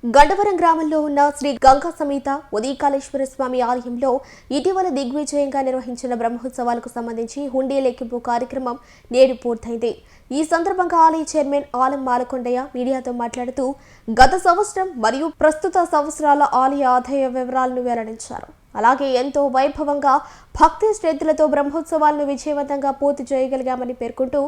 గండవరం గ్రామంలో ఉన్న శ్రీ గంగా సమేత ఉదయకాళేశ్వర స్వామి ఆలయంలో ఇటీవల దిగ్విజయంగా నిర్వహించిన బ్రహ్మోత్సవాలకు సంబంధించి హుండీ లెక్కింపు కార్యక్రమం నేడు పూర్తయింది. ఈ సందర్భంగా ఆలయ చైర్మన్ ఆలం మాలకొండయ్య మీడియాతో మాట్లాడుతూ గత సంవత్సరం మరియు ప్రస్తుత సంవత్సరాల ఆలయ ఆదాయ వివరాలను వెల్లడించారు. అలాగే ఎంతో వైభవంగా భక్తి శ్రద్ధలతో బ్రహ్మోత్సవాలను విజయవంతంగా పూర్తి చేయగలిగామని పేర్కొంటూ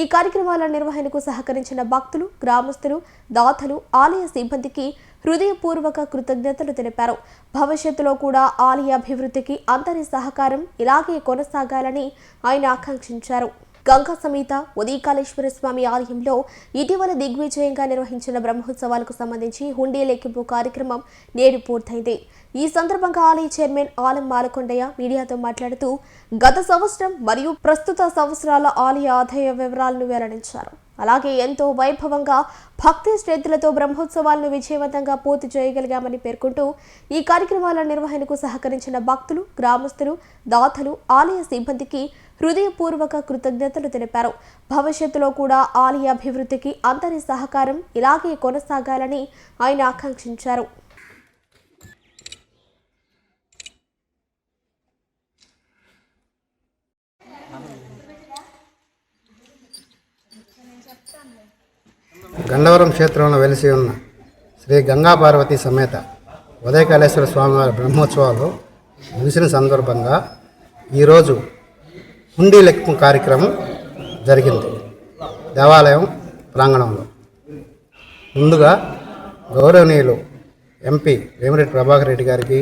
ఈ కార్యక్రమాల నిర్వహణకు సహకరించిన భక్తులు, గ్రామస్తులు, దాతలు, ఆలయ సిబ్బందికి హృదయపూర్వక కృతజ్ఞతలు తెలిపారు. భవిష్యత్తులో కూడా ఆలయ అభివృద్ధికి అందరి సహకారం ఇలాగే కొనసాగాలని ఆయన ఆకాంక్షించారు. గంగా సమేత ఉదయకాళేశ్వర స్వామి ఆలయంలో ఇటీవల దిగ్విజయంగా నిర్వహించిన బ్రహ్మోత్సవాలకు సంబంధించి హుండీ లెక్కింపు కార్యక్రమం నేడు పూర్తయింది. ఈ సందర్భంగా ఆలయ చైర్మన్ ఆలం మాలకొండయ్య మీడియాతో మాట్లాడుతూ గత సంవత్సరం మరియు ప్రస్తుత సంవత్సరాల ఆలయ ఆదాయ వివరాలను వెల్లడించారు. అలాగే ఎంతో వైభవంగా భక్తి శ్రద్ధలతో బ్రహ్మోత్సవాలను విజయవంతంగా పూర్తి చేయగలిగామని పేర్కొంటూ ఈ కార్యక్రమాల నిర్వహణకు సహకరించిన భక్తులు, గ్రామస్తులు, దాతలు, ఆలయ సిబ్బందికి హృదయపూర్వక కృతజ్ఞతలు తెలిపారు. భవిష్యత్తులో కూడా ఆలయ అభివృద్ధికి అందరి సహకారం ఇలాగే కొనసాగాలని ఆయన ఆకాంక్షించారు. గండవరం క్షేత్రంలో వెలిసి ఉన్న శ్రీ గంగా పార్వతీ సమేత ఉదయకాళేశ్వర స్వామివారి బ్రహ్మోత్సవాలు ముగిసిన సందర్భంగా ఈరోజు హుండీ లెక్కింపు కార్యక్రమం జరిగింది దేవాలయం ప్రాంగణంలో. ముందుగా గౌరవనీయులు ఎంపీ వేమిరెడ్డి ప్రభాకర్ రెడ్డి గారికి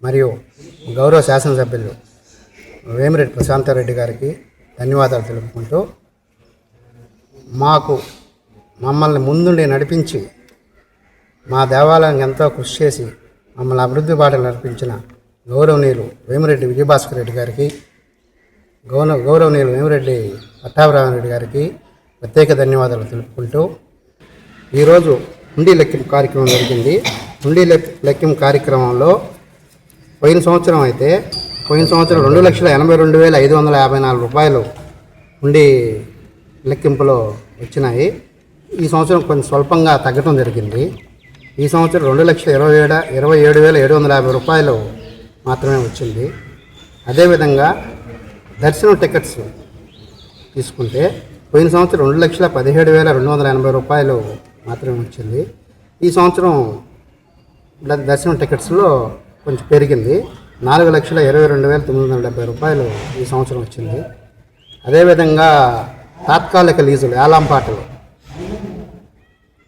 మరియు గౌరవ శాసనసభ్యులు వేమిరెడ్డి ప్రశాంతారెడ్డి గారికి ధన్యవాదాలు తెలుపుకుంటూ మమ్మల్ని ముందుండి నడిపించి మా దేవాలయానికి ఎంతో కృషి చేసి మమ్మల్ని అభివృద్ధి బాటలు నడిపించిన గౌరవనీయులు వేమిరెడ్డి విజయభాస్కర్ రెడ్డి గారికి, గౌరవనీయులు వేమిరెడ్డి పట్టాభిరామరెడ్డి గారికి ప్రత్యేక ధన్యవాదాలు తెలుపుకుంటూ ఈరోజు హుండీ లెక్కింపు కార్యక్రమం జరిగింది. హుండీ లెక్కింపు కార్యక్రమంలో పోయిన సంవత్సరం 2,82,554 రూపాయలు హుండీ లెక్కింపులో వచ్చినాయి. ఈ సంవత్సరం కొంచెం స్వల్పంగా తగ్గడం జరిగింది. ఈ సంవత్సరం 2,27,750 రూపాయలు మాత్రమే వచ్చింది. అదేవిధంగా దర్శనం టికెట్స్ తీసుకుంటే పోయిన సంవత్సరం 2,17,280 రూపాయలు మాత్రమే వచ్చింది. ఈ సంవత్సరం దర్శనం టికెట్స్లో కొంచెం పెరిగింది. 4,22,970 రూపాయలు ఈ సంవత్సరం వచ్చింది. అదేవిధంగా తాత్కాలిక లీజులు ఏలాంపాటలు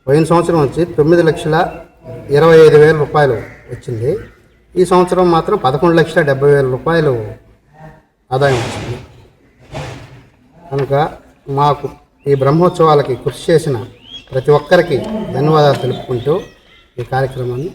పోయిన సంవత్సరం వచ్చి 9,25,000 రూపాయలు వచ్చింది. ఈ సంవత్సరం మాత్రం 11,70,000 రూపాయలు ఆదాయం వచ్చింది. కనుక మాకు ఈ బ్రహ్మోత్సవాలకి కృషి చేసిన ప్రతి ఒక్కరికి ధన్యవాదాలు తెలుపుకుంటూ ఈ కార్యక్రమాన్ని